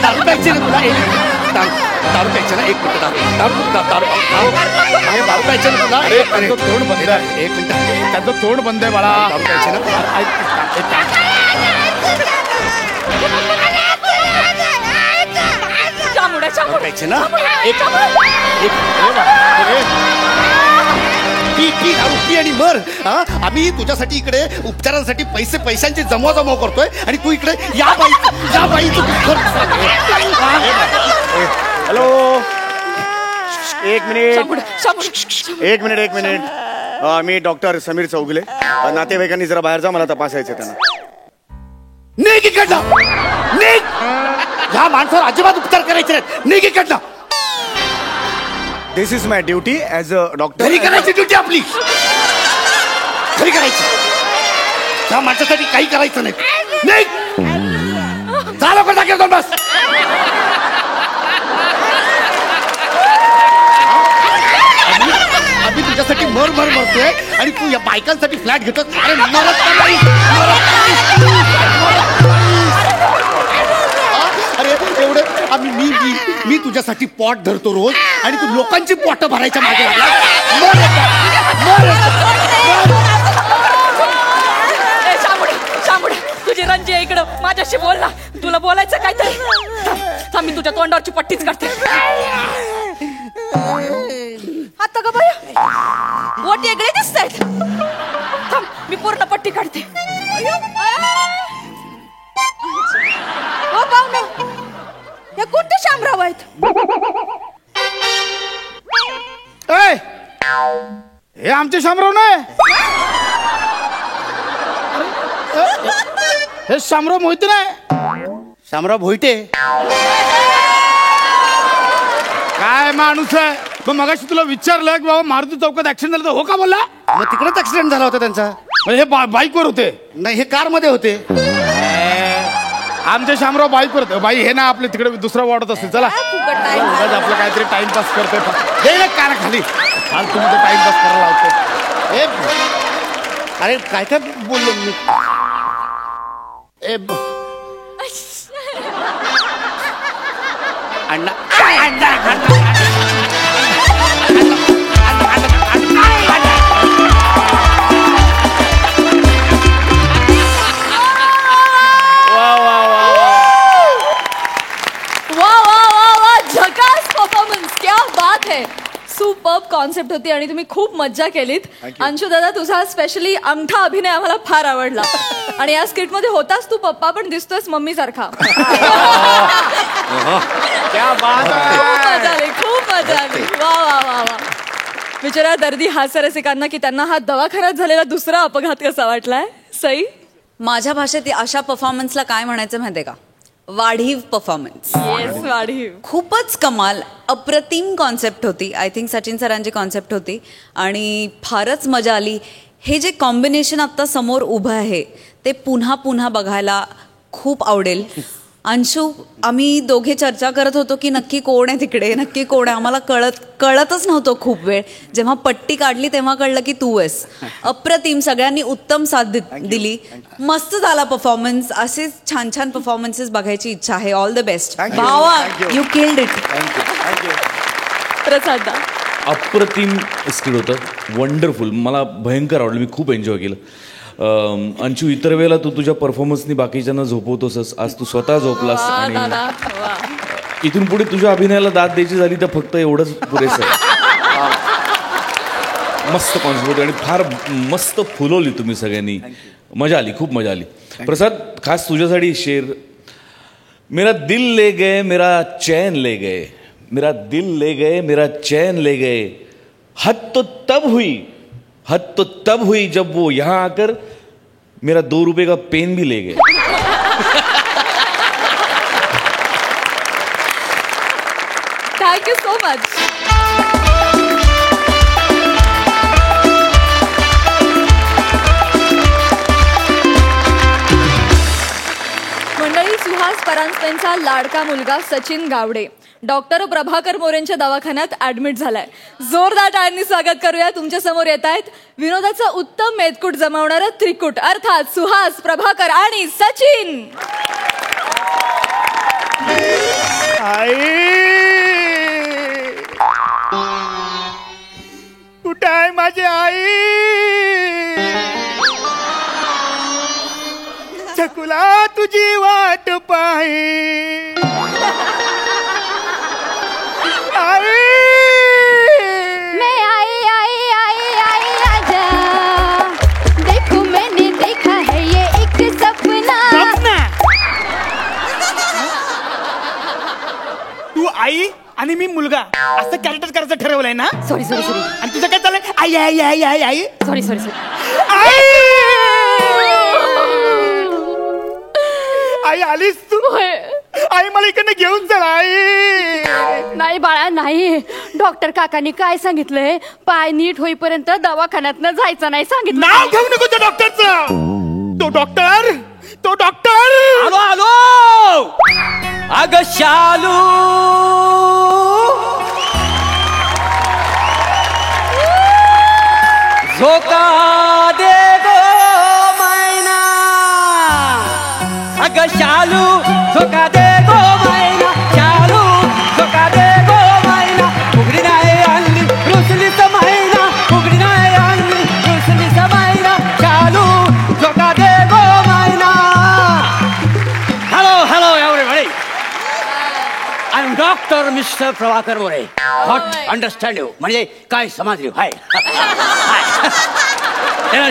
दारू प्यायची ना तुला? दारू प्यायची ना? एक मिनिट, दारू प्यायची ना तुला? त्यांचं तोंड बंद आहे. एक मिनिट, त्यांचं तोंड बंद आहे बाळा. दारू प्यायची ना? दारू प्यायची ना? पी दारू पी आणि मर. आम्ही तुझ्यासाठी इकडे उपचारांसाठी पैशांची जमवाजमव करतोय आणि तू इकडे या बाईचं हॅलो, एक मिनिट. मी डॉक्टर समीर चौगुले. नातेवाईकांनी जरा बाहेर जा, मला तपासायचं त्यांना. निघ इकडनं, निघ. ह्या माणसावर अजिबात उपचार करायचे नाहीत. निघ इकडनं. This is my duty as a doctor. घरी करायची ड्युटी आपली, घरी करायची. ह्या माणसासाठी काही करायचं नाही. निघ, जा लवकर जागेवर जाऊन बस. आम्ही तुझ्यासाठी मरतोय आणि तू या बायकांसाठी फ्लॅट घेतो. अरे मरत नाही. अरे एवढं आम्ही मी तुझ्यासाठी पॉट धरतो रोज आणि तू लोकांची पोट भरायच्या मागे लागला. तुझी रंजी इकडं माझ्याशी बोल ना. तुला बोलायचं काय तर मी तुझ्या तोंडावरची पट्टीच करते. आता का बाया ओट वेगळे दिसत आहेत. मी पूर्ण पट्टी काढते. हो पाहुणे, हे कोणते शामराव आहेत? हे आमचे शामराव नाही, हे शामराव मोहिते नाही. शामराव भोईटे काय माणूस आहे. मग मगाशी तुला विचारलं की बाबा मारुती चौकात ऍक्सिडेंट झालं, तर हो का बोलला? मग तिकडेच ऍक्सिडेंट झाला होता त्यांचा. म्हणजे हे बाईकवर होते? नाही, हे कार मध्ये होते. आमचे शामराव बाईकवर होते. बाई हे ना आपले तिकडे दुसरा वाढत असेल. चला आपलं काहीतरी टाइमपास करतोय. हे ना काना खाली फालतू मध्ये टाइमपास करायला लावतो. अरे काय काय बोललो मी. अण्णा सुपर्ब कॉन्सेप्ट होती आणि तुम्ही खूप मज्जा केलीत. अंशू दादा, तुझा स्पेशली अंगठा अभिनय आम्हाला फार आवडला. आणि या स्किट मध्ये होताच तू पप्पा, पण दिसतोयस मम्मी सारखा. खूप मजा आली. वा वा वा वा. बिचारा दर्दी हास्यरसिकांना की त्यांना हा दवाखान्यात झालेला दुसरा अपघात कसा वाटलाय. सई, माझ्या भाषेत अशा परफॉर्मन्सला काय म्हणायचं माहितीये का? वाढीव परफॉर्मन्स. येस, वाढीव. खूपच कमाल, अप्रतिम कॉन्सेप्ट होती. आय थिंक सचिन सरांची कॉन्सेप्ट होती आणि फारच मजा आली. हे जे कॉम्बिनेशन आत्ता समोर उभं आहे ते पुन्हा पुन्हा बघायला खूप आवडेल. अंशू, आम्ही दोघे चर्चा करत होतो की नक्की कोण आहे तिकडे, नक्की कोण आहे. आम्हाला कळतच नव्हतं खूप वेळ. जेव्हा पट्टी काढली तेव्हा कळलं की तू आहेस. अप्रतिम, सगळ्यांनी उत्तम साथ दिली. मस्त झाला परफॉर्मन्स. असेच छान छान परफॉर्मन्सेस बघायची इच्छा आहे. ऑल द बेस्ट भावा, यू किल्ड इट. प्रसाद, अप्रतिम स्किट होतं, वंडरफुल. मला भयंकर आवडलं, मी खूप एन्जॉय केलं. अंशू, इतर वेळेला तू तुझ्या परफॉर्मन्सनी बाकीच्यांना झोपवतोस, आज तू स्वतः झोपलास. आणि इथून पुढे तुझ्या अभिनयाला दाद द्यायची झाली तर फक्त एवढंच पुरेसं आहे. मस्त कॉन्सेप्ट होती आणि फार मस्त फुलवली तुम्ही सगळ्यांनी. मजा आली, खूप मजा आली. प्रसाद, खास तुझ्यासाठी शेर. मेरा दिल ले गए, मेरा चैन ले गए, मेरा दिल ले गए, मेरा चैन ले गए. हद तो तब हुई जब वो यहाँ आकर मेरा 2 रुपए का पेन भी ले गए. Thank you so much. मंडळी, सुहास परांजपेंचा लाडका मुलगा सचिन गावडे डॉक्टर प्रभाकर मोरेंच्या दवाखान्यात ऍडमिट झालाय. जोरदार टाळ्यांनी स्वागत करूया. तुमच्या समोर येत आहेत विनोदाचा उत्तम मेदकूट जमावणारं त्रिकूट अर्थात सुहास, प्रभाकर आणि सचिन. कुठे आहे माझी आई? चकुला तुझी वाट पाही. आई मैं आई आई आई आई आजा, देखो मैंने देखा है ये एक सपना. तू आई आणि मी मुलगा असं कॅरेक्टर करायचं ठरवलंय ना? सॉरी सॉरी सॉरी आणि तुझं काय चाललंय? आई आई आई आई आई. Sorry sorry sorry. आई आलीस तू? आई मला इकडनं घेऊन चल आई. नाही बाळा नाही, डॉक्टर काकांनी काय सांगितलंय, पाय नीट होईपर्यंत दवाखान्यात जायचं नाही सांगितलं. नाव घेऊ नको त्या डॉक्टरचं. तो डॉक्टर आलो आलो. अग शालू, झोका दे गो मैना. अग शालू, झोका दे गो मैना. शालू, झोका दे गो मैना. उघडी नाही आणली रुसलीच मैना. उघडी नाही आणली रुसलीच मैना. शालू, झोका दे गो मैना. Hello hello everybody. I am doctor mister Prabhakar More. Not understand you म्हणजे काय समजली? High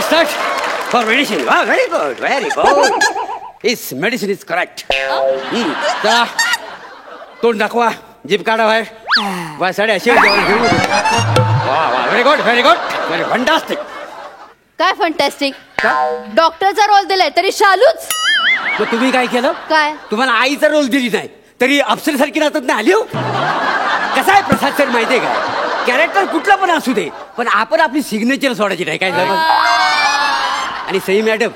start for medicine. Very good very good. Is medicine is correct. चला तोंड दाखवा, जीभ काढा बाहेर. वायसाडे अशी वा वा. Very good very good very fantastic. काय फंटॅस्टिक. डॉक्टरचा रोल दिलाय तरी शालूच. मग तुम्ही काय केलं? काय? तुम्हाला आईचा रोल दिली नाही तरी अप्सरेसारखी राहतात ना आली हो. कसं आहे प्रसाद सर माहितीये का, कॅरेक्टर कुठलं पण असू दे पण आपण आपली सिग्नेचर सोडायची नाही. काय झालं? आणि सई मॅडम,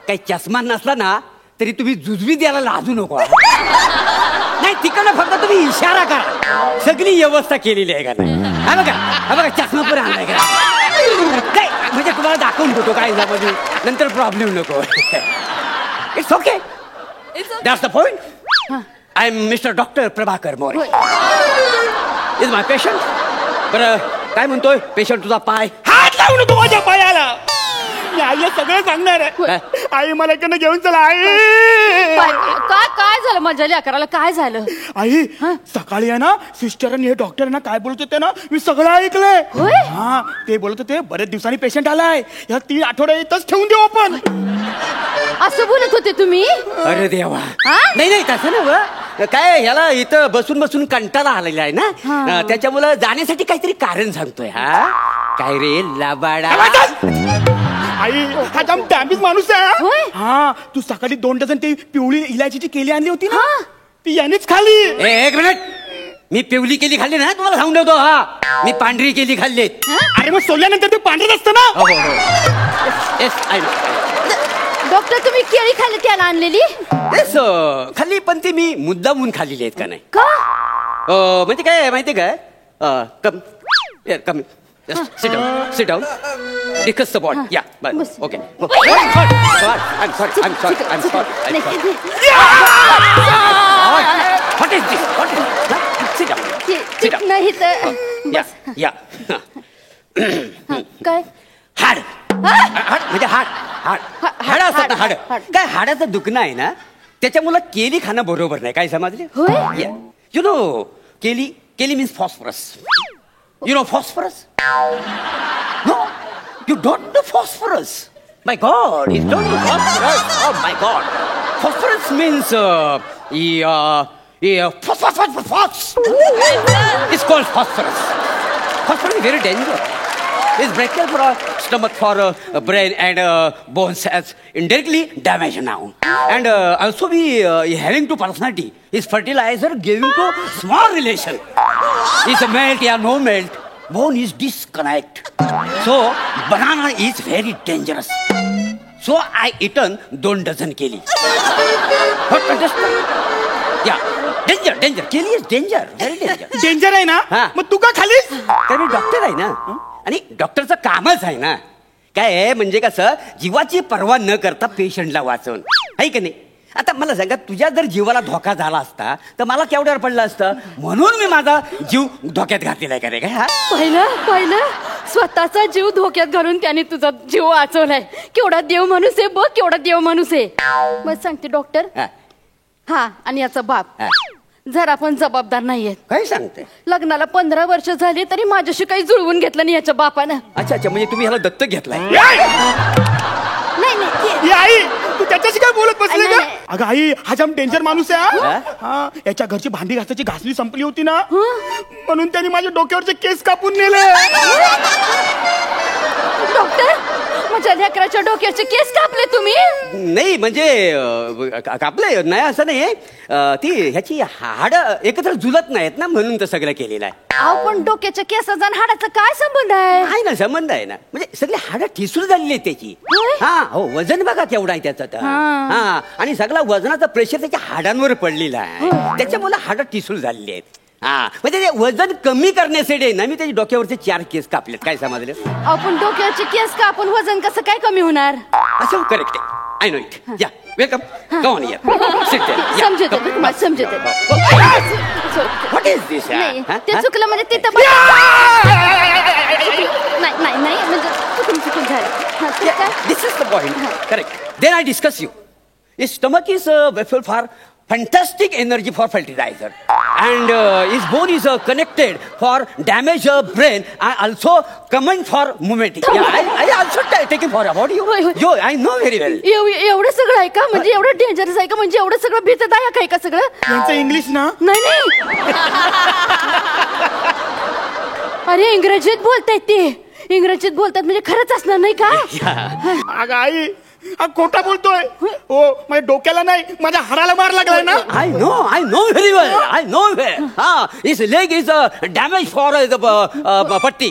काही चष्मा नसला ना तरी तुम्ही जुजवी द्यायला लाजू नको. नाही तिकडनं फक्त तुम्ही इशारा करा. सगळी व्यवस्था केलेली आहे का नाही? हा बघा हा बघा चष्मा पण आणलाय का नाही म्हणजे तुम्हाला दाखवून देतो काय झालं नंतर प्रॉब्लेम नको. It's okay. That's the point. I am mister doctor Prabhakar More. Is my patient. बरं काय म्हणतोय पेशंट तुझा पाय? हात लावू नको माझ्या पायाला. मी आईला सगळं सांगणार आहे. आई मला इकडनं घेऊन चला आई. काय काय झालं माझ्या लेकराला? काय झालं? आई सकाळी आहे ना सिस्टरांनी हे डॉक्टरांना काय बोलत होते ना मी सगळं ऐकलंय. हा ते बोलत होते बरेच दिवसांनी पेशंट आलाय, ह्या 3 आठवड्या इथंच ठेवून देऊ आपण. असं बोलत होते तुम्ही? अरे देवा. नाही नाही तसं ना काय ह्याला इथं बसून बसून कंटाळा आलेला आहे ना त्याच्यामुळं जाण्यासाठी काहीतरी कारण सांगतोय. हा काय रे लाबाडा. आई हा जाम डॅमेज माणूस आहे. हा तू सकाळी 2 डझन ती पिवळी इलायचीची केली आणली होती ना ती यानेच खाली. एक मिनिट. मी पिवली केली खाल्ली ना तुम्हाला सांगून ठेवतो. हा मी पांढरी केली खाल्ली. अरे मग सोडल्यानंतर ते पांढरच असतं ना. हो हो येस आय नो. डॉक्टर तुम्ही केळी खाल्ली त्याला आणलेली? येस खाल्ली पण ती मी मुद्दामून खाल्लेली आहेत का नाही. का? म्हणजे काय माहितीये काय कम कम sit down discuss the point. Yeah bye. Okay I'm sorry what is this sit down नाही तर yeah काय हाड म्हणजे हाड असतात ना. हाड काय हाडाचं दुखणं आहे ना त्याच्यामुळे केली खाणं बरोबर नाही. काय समजले? यु नो केली means phosphorus. You know phosphorus? No, you don't know phosphorus. My God, you don't know phosphorus. Oh my God, phosphorus means phosphorus. It's called phosphorus. Phosphorus is very dangerous. It's breakdown for stomach, for brain and bones as indirectly damaged now. And also we having to personality. His fertilizer giving to small relation. Is a melt or no melt. Bone is disconnect. So banana is very dangerous. So I eaten 2 dozen keli. What understand? Yeah. Danger. Keli is danger. Very danger. Danger आहे ना हा. मग तू का खालीस तर मी doctor आहे ना आणि डॉक्टरचं कामच आहे ना काय आहे म्हणजे कसं जीवाची पर्वा न करता पेशंटला वाचवून आहे की नाही आता मला सांगा तुझ्या जर जीवाला धोका झाला असता तर मला केवढ्यावर पडलं असतं म्हणून मी माझा जीव धोक्यात घातलेला आहे का रे काय पहिलं स्वतःचा जीव धोक्यात घालून त्याने तुझा जीव वाचवलाय. केवढा देव माणूस आहे बघ, केवढा देव माणूस आहे. मग सांगते डॉक्टर. हा. हा आणि याचा बाप हा. जर आपण जबाबदार नाहीये. काय सांगते लग्नाला 15 वर्ष झाली तरी माझ्याशी काही जुळवून घेतलं नाही याच्या बापानं. अच्छा म्हणजे तुम्ही ह्याला दत्तक घेतलाय. नाही ही आई तू त्याच्याशी काय बोलत बसले नाही, का नाही. अगं आई हा जाम डेंजर माणूस आहे हा? हा याच्या घरची भांडी घासायची घासली संपली होती ना म्हणून त्यांनी माझ्या डोक्यावरचे केस कापून नेले. डॉक्टर माझ्या लेकराच्या डोक्याचे केस कापले तुम्ही. नाही म्हणजे कापलंय नाही असं नाही ती ह्याची हाड एकत्र जुलत नाहीत ना म्हणून तर सगळं केलेलं आहे. अहो पण डोक्याच्या केसाचा आणि हाडाचा काय संबंध आहे. आहे ना संबंध आहे ना म्हणजे सगळी हाडं ठिसूळ झालेली आहेत त्याची. हा हो वजन बघा केवढा आहे त्याचं तर. हा आणि सगळा वजनाचा प्रेशर त्याच्या हाडांवर पडलेला आहे त्याच्यामुळे हाडं ठिसूळ झालेली आहेत. हा म्हणजे ते वजन कमी करण्यासाठी ना मी त्याच्या डोक्यावरचे 4 केस कापलेत. काय समजलं. आपण डोक्याचे केस कापून वजन कसं काय कमी होणार. असं करेक्ट आहे. I know it. या वेलकम. गो ऑन या. समजते व्हॉट इज दिस. नाही ते चुकलं म्हणजे तिथं नाही म्हणजे चुकून झालं. This is the point. Correct. Then I discuss you. His stomach is vessel for fantastic energy for fertilizer, and his bone is connected for damage brain. I also comment for movement. Yeah, I also taking for about you. Yo, I know very well. एवढं सगळं आहे का म्हणजे एवढं dangerous आहे का म्हणजे एवढं सगळं भीतदायक आहे का सगळं. यांचं इंग्लिश ना नाही अरे इंग्रजीत बोलतायत ते. इंग्रजीत बोलतात म्हणजे खरंच असणार नाही का. अगं आई हा खोटा बोलतोय. हो माझ्या डोक्याला नाही माझ्या हाडाला मार लागलाय ना. I know very well. I know well. His leg is damaged for the patti.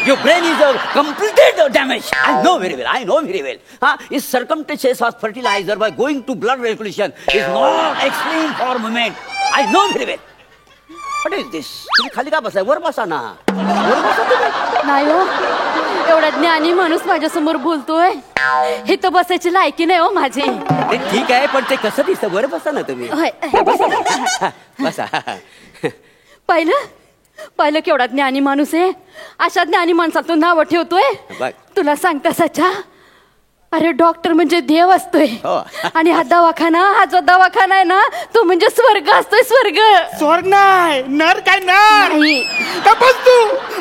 Your brain is completed damage. I know very well. His circumstances of fertilizer by going to blood circulation is not extreme for moment. I know very well. What is this? तुम्ही खाली का बसाय वर बसा ना. वर बसा तुम्ही. नाही हो एवढा ज्ञानी माणूस माझ्या समोर बोलतोय हे तर बसायची लायकी नाही हो माझी. ते ठीक आहे पण ते कसं दिसतं वर बसा ना तुम्ही. बसा. पाहिलं केवढा ज्ञानी माणूस आहे. अशा ज्ञानी माणसाला तू नाव ठेवतोय. तुला सांगता सच्चा अरे डॉक्टर म्हणजे देव असतोय आणि हा जो दवाखाना आहे ना तो म्हणजे स्वर्ग असतोय. स्वर्ग नाही नर काय नर बस तू.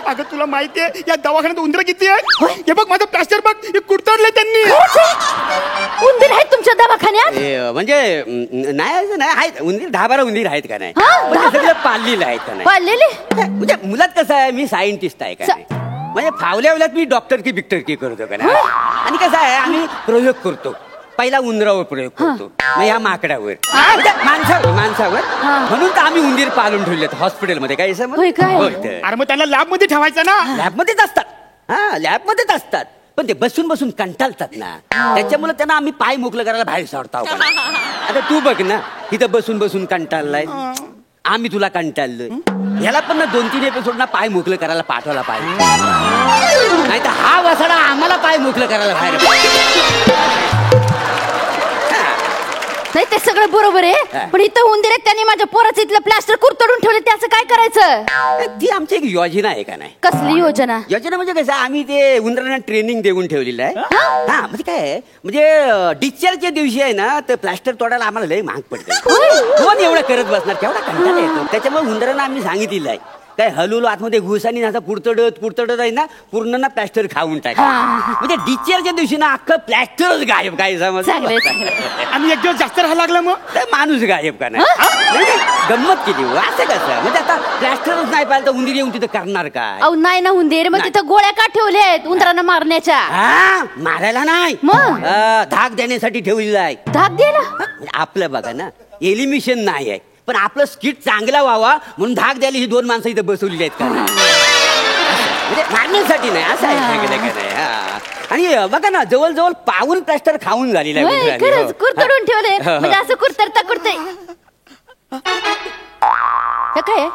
अगं तुला माहितीये या दवाखान्यात उंदर किती आहे. हे बघ माझं प्लास्टर बघ हे कुरतडले त्यांनी. उंदीर आहेत तुमच्या दवाखान्यात. म्हणजे नाही आहेत उंदीर 10-12 उंदीर आहेत का नाही सगळं पाळलेलं आहेत का नाही. पाळलेले म्हणजे मुलात कसं आहे मी सायंटिस्ट आहे का नाही म्हणजे फावल्या मी डॉक्टर की करतो का नाही. आणि कसं आहे आम्ही प्रयोग करतो. पहिला उंदरावर प्रयोग करतो मग ह्या माकडावर माणसावर म्हणून तर आम्ही उंदीर पाळून ठेवलेत हॉस्पिटलमध्ये. काय अरे मग त्यांना लॅब मध्ये ठेवायचं ना. लॅबमध्येच असतात. लॅबमध्येच असतात पण ते बसून कंटाळतात ना त्याच्यामुळे त्यांना आम्ही पाय मोकळं करायला बाहेर सोडतो. आता तू बघ ना इथं बसून कंटाळलाय. आम्ही तुला कंटाळलोय. याला पण ना 2-3 एपिसोड ना पाय मोकळं करायला पाठवला पाहिजे नाही तर हा वसाडा आम्हाला पाय मोकळं करायला बाहेर. नाही ते सगळं बरोबर आहे पण इथं उंदीर आहेत त्यांनी माझ्या पोराचं इथलं प्लास्टर कुरतडून ठेवले त्याचं काय करायचं. ती आमची एक योजना आहे का नाही. कसली योजना. योजना म्हणजे कसं आम्ही ते उंदरांना ट्रेनिंग देऊन ठेवलेलं आहे. हा म्हणजे काय म्हणजे डिस्चार्जच्या दिवशी आहे ना तर प्लास्टर तोडायला आम्हाला लय महाग पडतं. कोण एवढं करत बसणार केवढा कंटाळा येतो. त्याच्यामुळे उंदरांना आम्ही सांगितलेलं आहे काय हलवलो आतमध्ये घुसानी असं कुरतडत आहे ना पूर्ण ना प्लॅस्टर खाऊन टाक म्हणजे डिस्चार्जच्या दिवशी ना अख्खं प्लॅस्टरच गायब. काय समज आणि एक दिवस जास्त राहायला लागला मग माणूस गायब का नाही गंमत केली हो. असं कसं म्हणजे आता प्लॅस्टरच नाही पाहिलं तर उंदीर येऊन तिथं करणार काय? अहो नाही ना उंदीर, मग तिथं गोळ्या का ठेवल्यात उंदरांना मारण्याच्या? हा, मारायला नाही, मग धाक देण्यासाठी ठेवलेला आहे. धाक द्यायला? आपलं बघा ना, एलिमिशन नाही आहे, पण आपलं स्किट चांगला व्हावा म्हणून धाक द्यायला ही 2 माणसं इथं बसवलेली आहेत का? म्हणजे मारण्यासाठी नाही, असं आहे का नाही? हा. आणि बघा ना, जवळजवळ पाऊल प्लास्टर खाऊन झालेला आहे होय, कुत्र्याने. खरंच कुरतडून ठेवलंय. हो. म्हणजे असं कुरतडता कुरतय. हे काय आहे?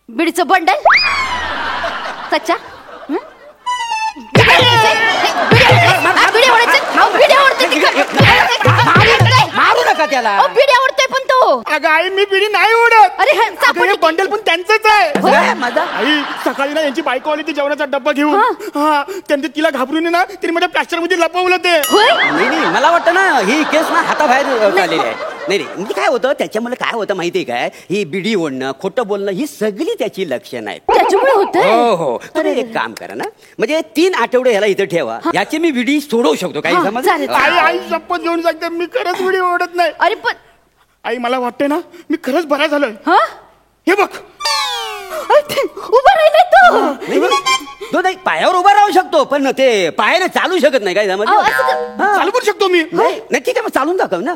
बिडीचं बंडल सच्चा? हं? बिडी ओढायचं? अहो, बिडी ओढते ती. मारू नका त्याला. अहो, बिडी ओढतोय पण तो. अगं आई, मी बिडी नाही ओढत. अरे हे अगं, सापड. हे बंडल पण त्यांचंच आहे. काय माझा? आई, सकाळी ना यांची बायको आली ती जेवणाचा डब्बा घेऊन. हा, त्यांनी तिला घाबरून ना तिने माझ्या प्लास्टर मध्ये लपवलं ते. नाही, मला वाटतं ना ही केस ना हाताबाहेर चाललेली आहे. नाही म्हणजे काय होतं त्याच्यामुळे, काय होतं माहितीये काय, ही बिडी ओढणं, खोटं बोलणं, ही सगळी त्याची लक्षणं आहेत. त्याच्यामुळे होतंय? हो. तुम्ही एक काम करा ना, म्हणजे 3 आठवडे ह्याला इथं ठेवा, याची मी बिडी सोडवू शकतो. काही समज? आई शपथ घेऊन सांगते, मी खरंच बिडी ओढत नाही. अरे पण आई, मला वाटतंय ना मी खरंच बरा झालोय. हे बघ, उभा राहिलाय तो. नाही, पायावर उभा राहू शकतो, पण ते पायाने चालू शकत नाही. काय समज? चालू करू शकतो मी. नाही, ठीक आहे, मग चालून दाखव ना.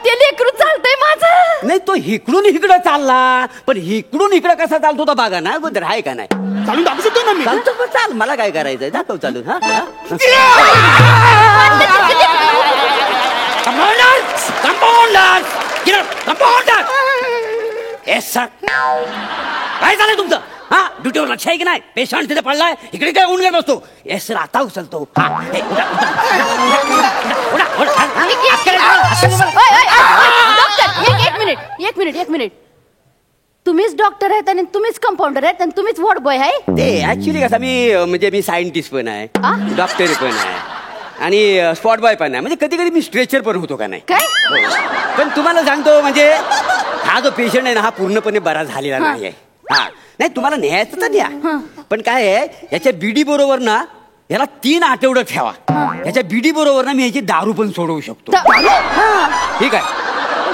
ते लेकरू चालतंय माझं. नाही, तो इकडून इकडं चालला, पण इकडून इकडं कसा चालतो तो बघा ना अगोदर, आहे का नाही? चालून दाखवू शकतो ना मी. चालतो, चाल, मला काय करायचंय, दाखव चालून. काय झालंय तुमचं? हा, ड्युटीवर लक्ष आहे की नाही? पेशंट तिथे पडलाय, इकडे काय होऊन गेला बसतो. येस सर, आता उचलतो. एक मिनिट. तुम्हीच डॉक्टर आहेत आणि तुम्हीच कंपाऊंडर आहेत आणि तुम्हीच वॉर्ड बॉय आहे? ते ऍक्च्युली कसं, मी सायंटिस्ट पण आहे, डॉक्टर पण आहे आणि स्पॉट बॉय पण आहे. म्हणजे कधी कधी मी स्ट्रेचर पण होतो का नाही. काय? पण तुम्हाला सांगतो, म्हणजे हा जो पेशंट आहे ना, हा पूर्णपणे बरा झालेला नाही आहे. हा, नाही, तुम्हाला न्यायचं तर द्या, पण काय आहे, याच्या बिडी बरोबर ना याला 3 आठवडं ठेवा. याच्या बिडी बरोबर ना मी याची दारू पण सोडवू शकतो. ठीक आहे,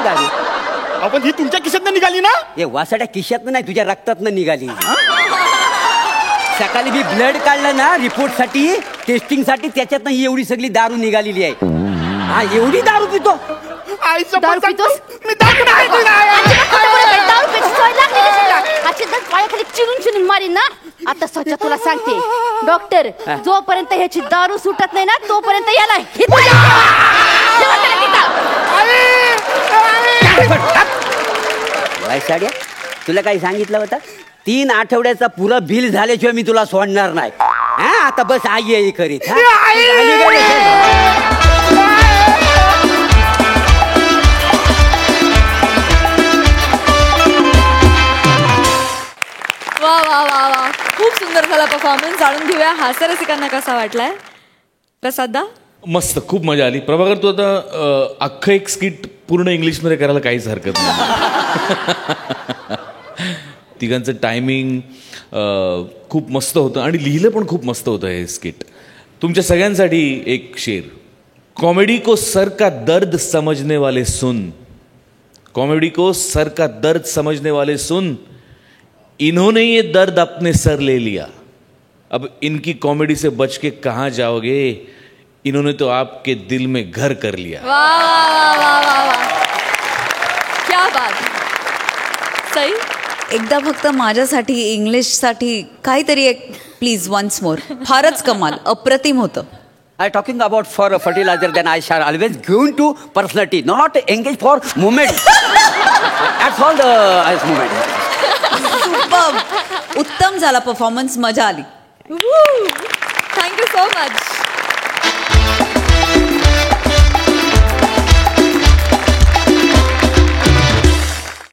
दारू. आपण ही तुमच्या खिशातनं निघाली ना? हे वासाच्या खिशातनं नाही, तुझ्या रक्तातनं निघाली. सकाळी मी ब्लड काढलं ना रिपोर्ट साठी, टेस्टिंग साठी, त्याच्यातनं ही एवढी सगळी दारू निघालेली आहे. हा, एवढी दारू पितो? आई, दारू पितोस? मी दारू नाही. दारू पितो, सवय लागली नसेल का? पायाखाली चिरून मारीन ना. आता स्वच्छ तुला सांगते डॉक्टर, जोपर्यंत ह्याची दारू सुटत नाही ना, तोपर्यंत याला साड्या, तुला काही सांगितलं होतं? 3 आठवड्याचा पुरा बिल झाल्याशिवाय मी तुला सोडणार नाही. हा, आता बस आई आहे करीत. वा वा वा वा, खूप सुंदर झाला परफॉर्मन्स. जाणून घेऊया हास्यरसिकांना कसा वाटलाय. प्रसादा? मस्त, खूप मजा आली. प्रभाकर, तू आता अख्खं एक स्किट पूर्ण इंग्लिशमध्ये करायला काहीच हरकत नाही. तिघांचं टायमिंग खूप मस्त होतं आणि लिहिलं पण खूप मस्त होतं हे स्किट. तुमच्या सगळ्यांसाठी एक शेर. कॉमेडी को सर का दर्द समझने वाले सुन, कॉमेडी को सर का दर्द समझने वाले सुन, इन्होंने ये दर्द अपने सर ले लिया, अब इनकी कॉमेडी से बच के कहाँ जाओगे, इन्होंने तो आपके दिल में घर कर लिया. वाह वाह वाह वाह वाह, क्या बात. सई? एकदा फक्त माझ्यासाठी इंग्लिशसाठी काहीतरी एक प्लीज वन्स मोर. फारच कमाल, अप्रतिम होतं. I talking about for a fertilizer, then I shall always given to personality, not engage for movement. That's all the movement. उत्तम झाला परफॉर्मन्स, मजा आली. Thank you so much.